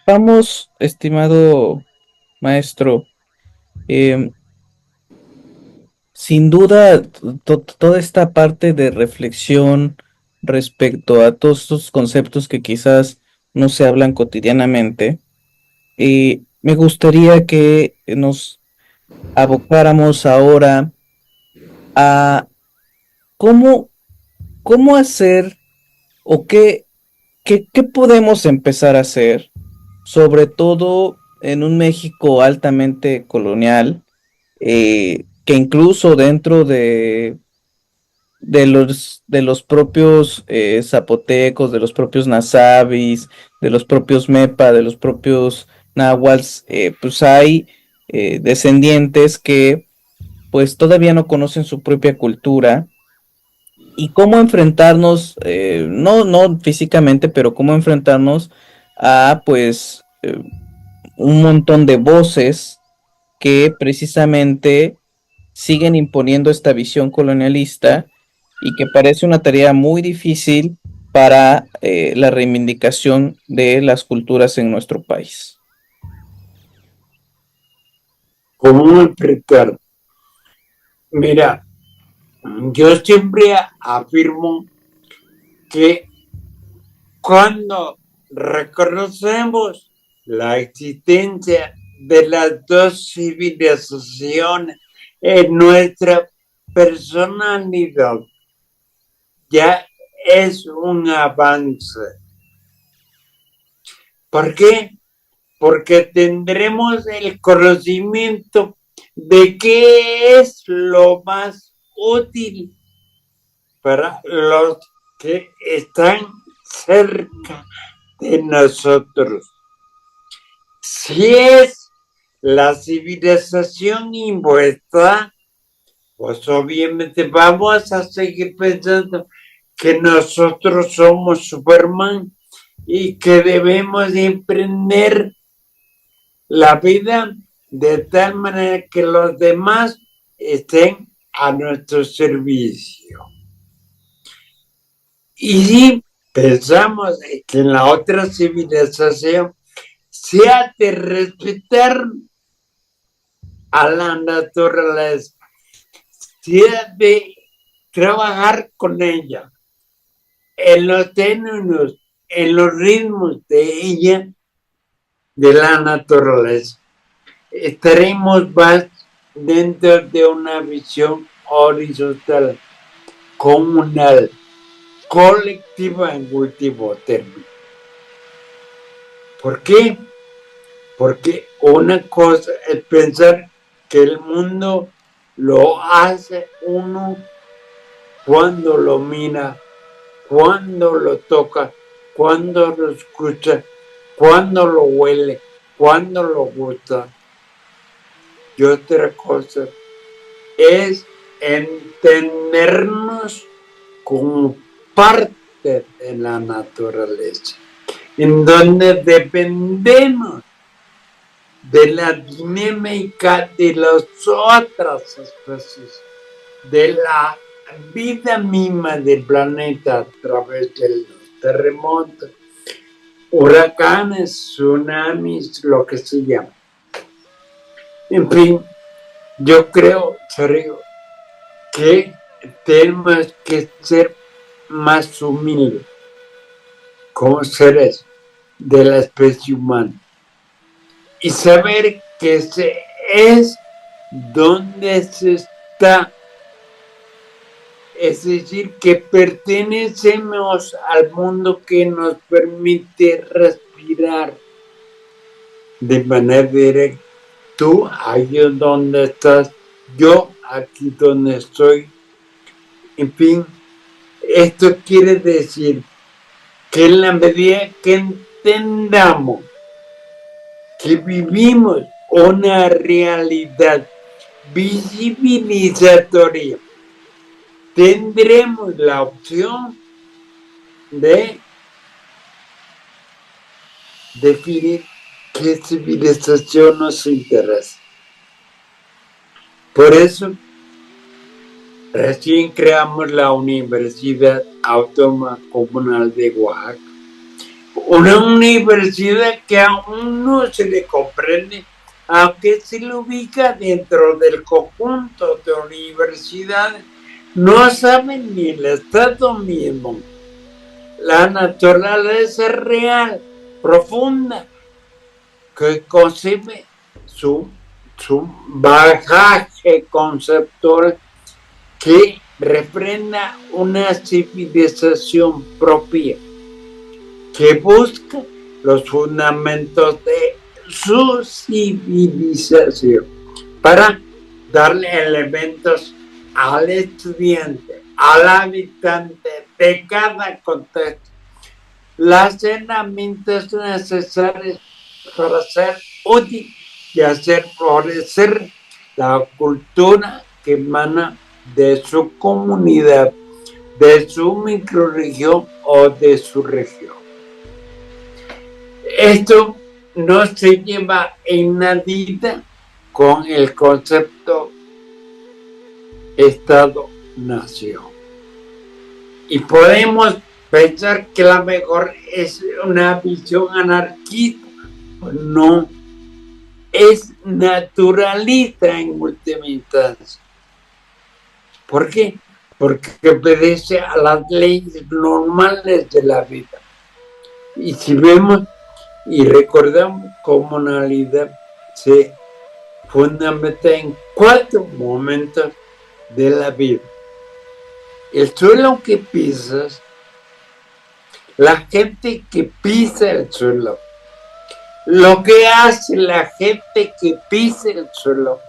Vamos, estimado maestro, em, sin duda, toda esta parte de reflexión respecto a todos estos conceptos que quizás no se hablan cotidianamente, me gustaría que nos abocáramos ahora a cómo, cómo hacer o qué podemos empezar a hacer, sobre todo en un México altamente colonial, que incluso dentro de los propios zapotecos, de los propios nazabis, de los propios mepa, de los propios náhuatls, pues hay descendientes que pues todavía no conocen su propia cultura y cómo enfrentarnos, no físicamente, pero cómo enfrentarnos a pues un montón de voces que precisamente siguen imponiendo esta visión colonialista y que parece una tarea muy difícil para la reivindicación de las culturas en nuestro país. ¿Cómo explicar? Mira, yo siempre afirmo que cuando reconocemos la existencia de las dos civilizaciones en nuestra personalidad, ya es un avance. ¿Por qué? Porque tendremos el conocimiento de qué es lo más útil para los que están cerca de nosotros. Si es la civilización impuesta, pues obviamente vamos a seguir pensando que nosotros somos Superman y que debemos emprender la vida de tal manera que los demás estén a nuestro servicio. Y si pensamos que en la otra civilización se ha de respetar a la naturaleza, se ha de trabajar con ella en los términos, en los ritmos de ella, de la naturaleza. Estaremos más dentro de una visión horizontal, comunal, colectiva en último término. ¿Por qué? Porque una cosa es pensar que el mundo lo hace uno cuando lo mira, cuando lo toca, cuando lo escucha, cuando lo huele, cuando lo gusta. Y otra cosa es entendernos como parte de la naturaleza, en donde dependemos de la dinámica de las otras especies, de la vida misma del planeta a través de los terremotos, huracanes, tsunamis, lo que se llama. En fin, yo creo, Sergio, que tenemos que ser más humildes como seres de la especie humana y saber que se es donde se está, es decir, que pertenecemos al mundo que nos permite respirar de manera directa. Tú ahí donde estás, yo aquí donde estoy. En fin, esto quiere decir que en la medida que entendamos que vivimos una realidad visibilizatoria, tendremos la opción de definir qué civilización nos interesa. Por eso, recién creamos la Universidad Autónoma Comunal de Oaxaca, Una universidad que aún no se le comprende, aunque se le ubica dentro del conjunto de universidades, no saben ni el Estado mismo. La naturaleza real, profunda, que concibe su bagaje conceptual que refrenda una civilización propia, que busca los fundamentos de su civilización para darle elementos al estudiante, al habitante de cada contexto, las herramientas necesarias para ser útil y hacer florecer la cultura que emana de su comunidad, de su microrregión o de su región. Esto no se lleva en nadita con el concepto Estado-Nación. Y podemos pensar que la mejor es una visión anarquista. No, es naturalista en última instancia. ¿Por qué? Porque obedece a las leyes normales de la vida. Y si vemos y recordamos, comunalidad se fundamenta en 4 momentos de la vida. El suelo que pisas, la gente que pisa el suelo, lo que hace la gente que pisa el suelo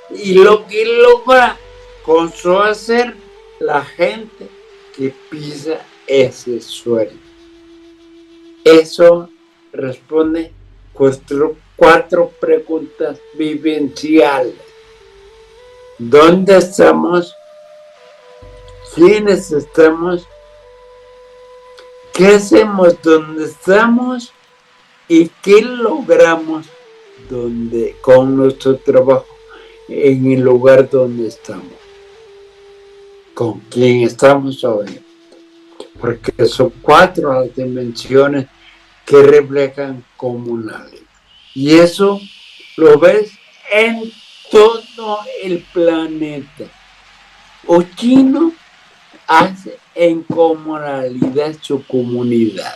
y lo que logra con su hacer la gente que pisa ese suelo. Eso responde 4 preguntas vivenciales. ¿Dónde estamos? ¿Quiénes estamos? ¿Qué hacemos donde estamos? ¿Y qué logramos con nuestro trabajo en el lugar donde estamos? ¿Con quién estamos hoy? Porque son 4 las dimensiones que reflejan comunalidad. Y eso lo ves en todo el planeta. Ochino hace en comunalidad su comunidad.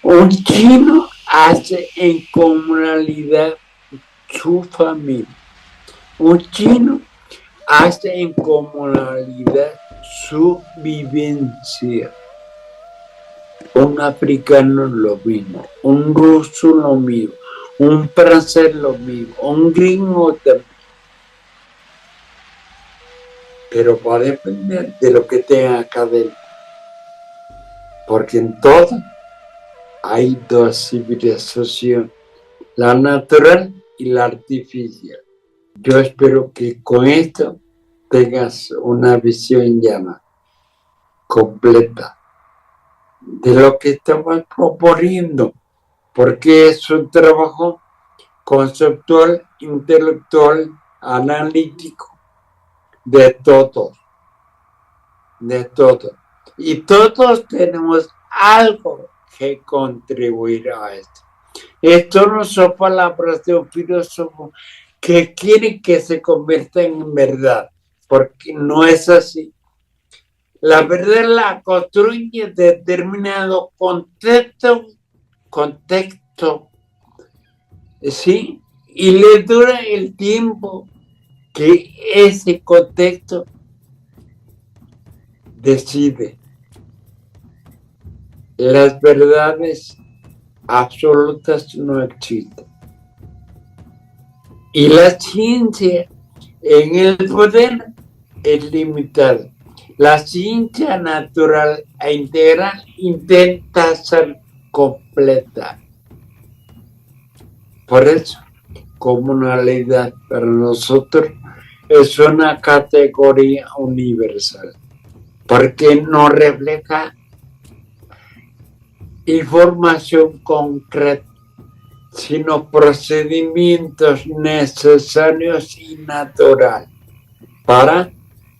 Un chino hace en comunalidad su familia. Un chino hace en comunalidad su vivencia. Un africano lo mismo, un ruso lo mismo, un francés lo mismo, un gringo también. Pero va a depender de lo que tenga acá adentro. Porque en todo hay 2 civilizaciones, la natural y la artificial. Yo espero que con esto tengas una visión ya más completa de lo que estamos proponiendo, porque es un trabajo conceptual, intelectual, analítico, de todos. Y todos tenemos algo que contribuir a esto. Esto no son palabras de un filósofo que quiere que se convierta en verdad, porque no es así. La verdad la construye determinado contexto, ¿sí? Y le dura el tiempo que ese contexto decide. Las verdades absolutas no existen. Y la ciencia en el poder es limitada. La ciencia natural e integral intenta ser completa. Por eso, comunalidad para nosotros es una categoría universal, porque no refleja información concreta, sino procedimientos necesarios y naturales para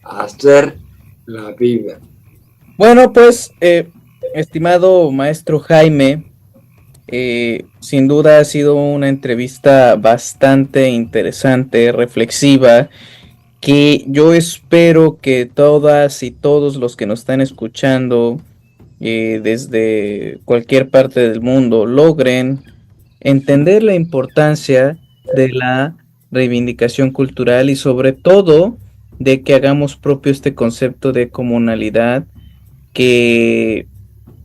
hacer la vida. Bueno, pues Estimado maestro Jaime, sin duda ha sido una entrevista bastante interesante, reflexiva, que yo espero que todas y todos los que nos están escuchando desde cualquier parte del mundo logren entender la importancia de la reivindicación cultural y sobre todo de que hagamos propio este concepto de comunalidad que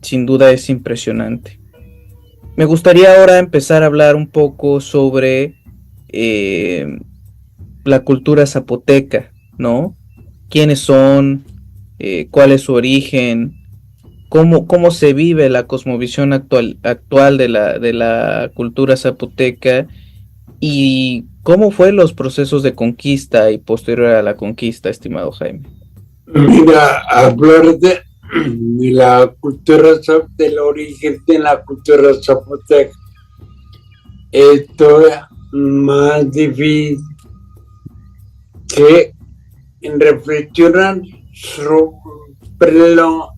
sin duda es impresionante. Me gustaría ahora empezar a hablar un poco sobre eh, la cultura zapoteca, ¿no? ¿Quiénes son? ¿Cuál es su origen? ¿Cómo se vive la cosmovisión actual de la cultura zapoteca? ¿Y cómo fue los procesos de conquista y posterior a la conquista, estimado Jaime? Mira, hablar de la cultura, del origen de la cultura zapoteca, esto es más difícil que reflexionar sobre lo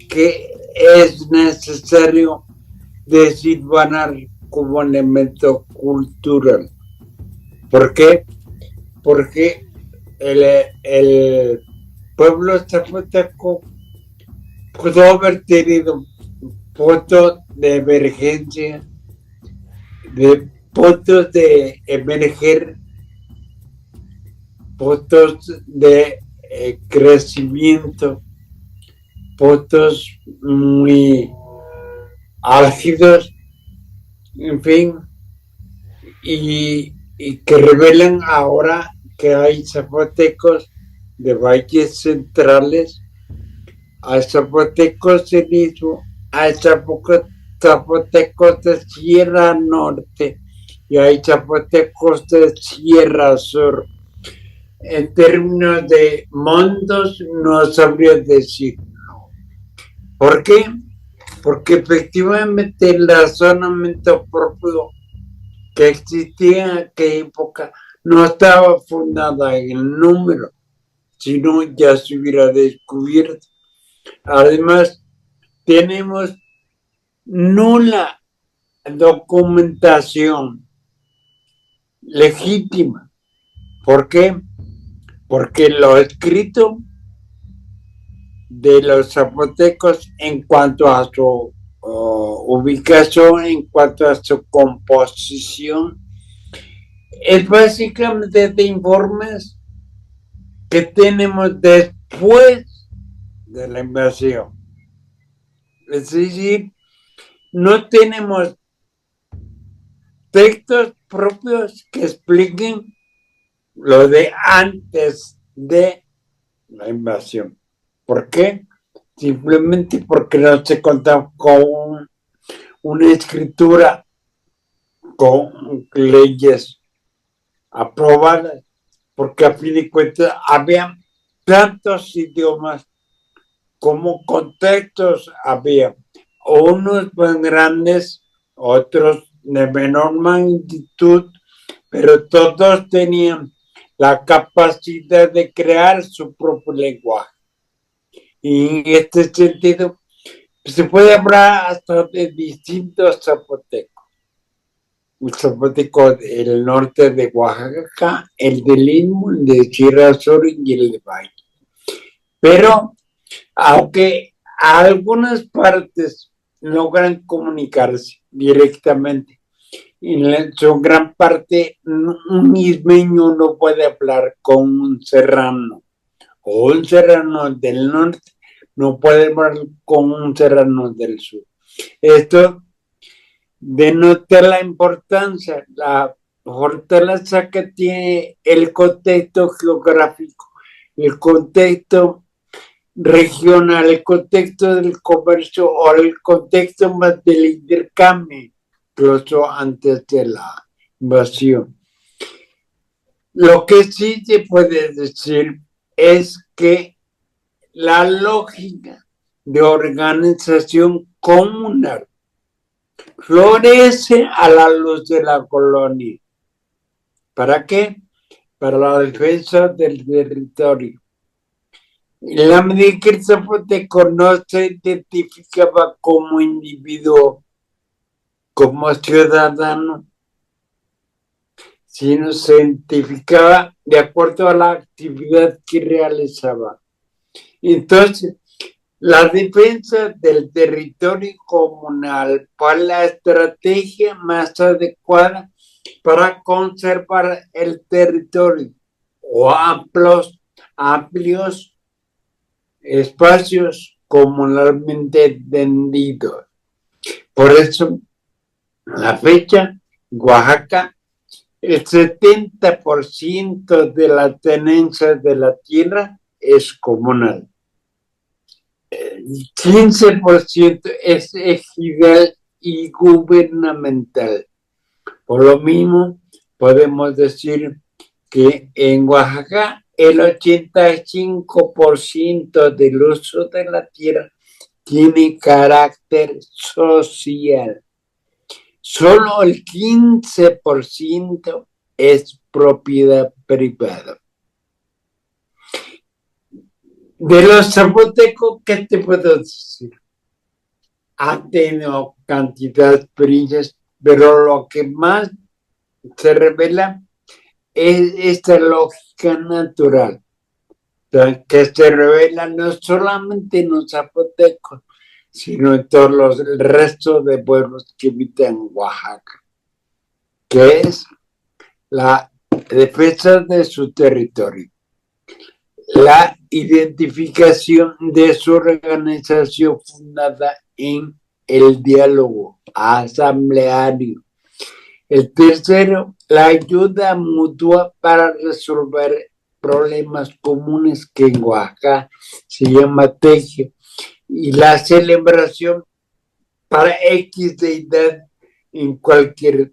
que es necesario desilvanar como elemento cultural. ¿Por qué? Porque el pueblo zapoteco pudo haber tenido puntos de emergencia, de puntos de emerger, puntos de crecimiento, puntos muy álgidos, en fin, y que revelan ahora que hay zapotecos de valles centrales, hay zapotecos del istmo, hay zapotecos de Sierra Norte y hay zapotecos de Sierra Sur. En términos de montos, no sabría decir. ¿Por qué? Porque efectivamente el razonamiento propio que existía en aquella época no estaba fundada en el número, sino ya se hubiera descubierto. Además, tenemos nula documentación legítima. ¿Por qué? Porque lo escrito de los zapotecos en cuanto a su ubicación, en cuanto a su composición, es básicamente de informes que tenemos después de la invasión. Es decir, no tenemos textos propios que expliquen lo de antes de la invasión. ¿Por qué? Simplemente porque no se contaba con una escritura, con leyes aprobadas, porque a fin de cuentas había tantos idiomas como contextos había, unos más grandes, otros de menor magnitud, pero todos tenían la capacidad de crear su propio lenguaje. Y en este sentido, se puede hablar hasta de distintos zapotecos. El zapoteco del norte de Oaxaca, el del Istmo, el de Sierra Sur y el de Valle. Pero, aunque algunas partes logran comunicarse directamente, en su gran parte un ismeño no puede hablar con un serrano, o un serrano del norte no puede hablar con un serrano del sur. Esto denota la importancia, la fortaleza que tiene el contexto geográfico, el contexto regional, el contexto del comercio o el contexto más del intercambio, incluso antes de la invasión. Lo que sí se puede decir es que la lógica de organización comunal florece a la luz de la colonia. ¿Para qué? Para la defensa del territorio. En la medida que el zapoteco no se identificaba como individuo, como ciudadano, sino se identificaba de acuerdo a la actividad que realizaba. Entonces, la defensa del territorio comunal fue la estrategia más adecuada para conservar el territorio o amplios espacios comunalmente entendidos. Por eso, a la fecha, Oaxaca, el 70% de la tenencia de la tierra es comunal. El 15% es ejidal y gubernamental. Por lo mismo, podemos decir que en Oaxaca el 85% del uso de la tierra tiene carácter social. Solo el 15% es propiedad privada. De los zapotecos, ¿qué te puedo decir? Han tenido cantidad de experiencias, pero lo que más se revela es esta lógica natural, que se revela no solamente en los zapotecos, sino en todos el resto de pueblos que habitan Oaxaca, que es la defensa de su territorio, la identificación de su organización fundada en el diálogo asambleario. El tercero, la ayuda mutua para resolver problemas comunes que en Oaxaca se llama teje, y la celebración para X deidad en cualquier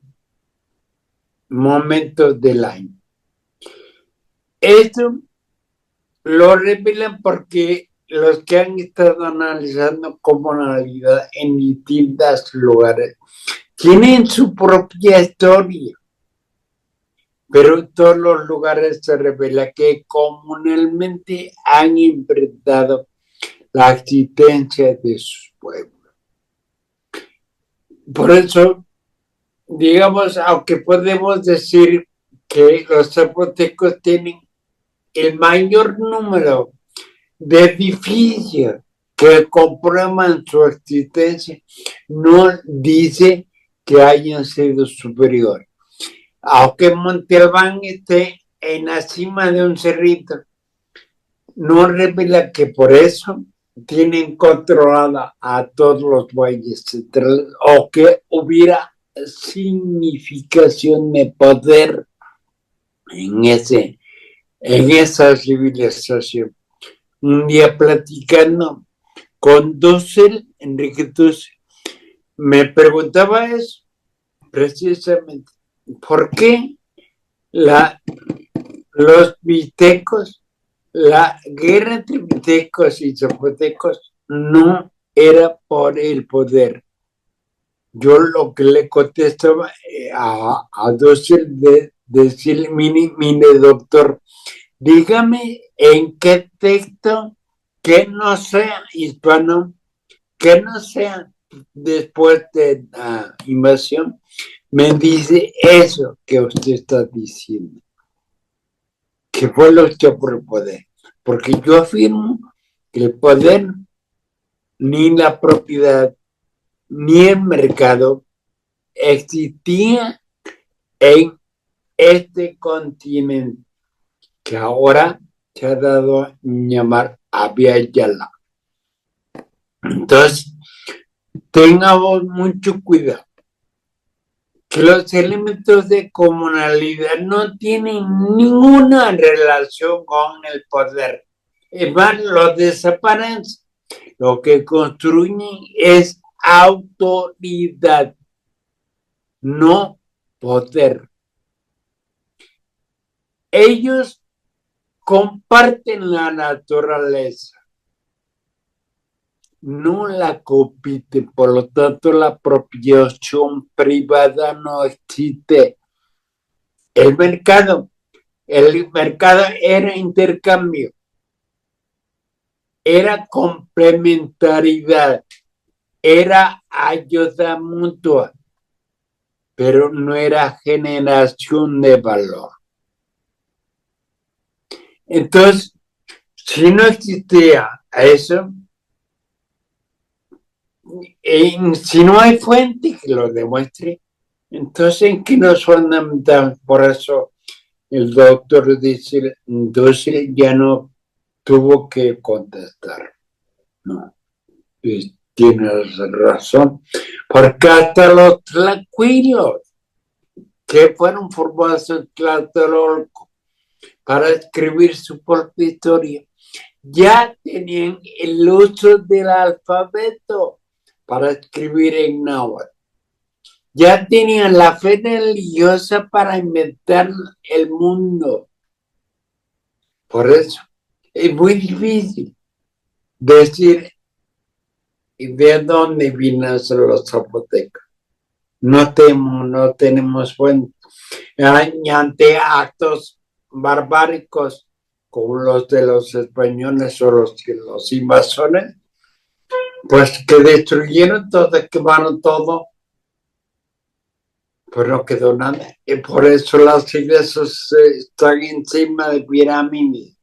momento del año. Esto lo revelan porque los que han estado analizando comunalidad en distintos lugares tienen su propia historia, pero en todos los lugares se revela que comunalmente han enfrentado la existencia de sus pueblos. Por eso, digamos, aunque podemos decir que los zapotecos tienen el mayor número de edificios que comprueban su existencia, no dice que hayan sido superiores. Aunque Monte Albán esté en la cima de un cerrito, no revela que por eso tienen controlada a todos los valles centrales o que hubiera significación de poder en esa civilización. Un día platicando con Dussel, Enrique Dussel, me preguntaba eso precisamente, ¿por qué los mixtecos, la guerra entre mixtecos y zapotecos no era por el poder? Yo lo que le contestaba a Dussel de decirle, mire doctor, dígame en qué texto que no sea hispano, que no sea después de la invasión, me dice eso que usted está diciendo, que fue lucha por el poder. Porque yo afirmo que el poder, ni la propiedad, ni el mercado existía en este continente que ahora se ha dado a llamar Abya Yala. Entonces, tengamos mucho cuidado, que los elementos de comunalidad no tienen ninguna relación con el poder. Es más, lo desaparecen. Lo que construyen es autoridad, no poder. Ellos comparten la naturaleza, no la compiten, por lo tanto la apropiación privada no existe. El mercado era intercambio. era complementariedad, era ayuda mutua, pero no era generación de valor. Entonces, si no existía eso, si no hay fuente que lo demuestre, entonces ¿en qué nos fundamental? Por eso el doctor dice, entonces ya no tuvo que contestar. No, tienes razón, porque hasta los tlacuilos que fueron formados en Tlatelolco para escribir su propia historia, ya tenían el uso del alfabeto para escribir en náhuatl. Ya tenían la fe religiosa para inventar el mundo. Por eso es muy difícil decir de dónde vienen los zapotecas. No tenemos fuente. Ante actos barbáricos como los de los españoles o los invasores, pues que destruyeron todo, quemaron todo, pues no quedó nada. Y por eso las iglesias están encima de pirámides.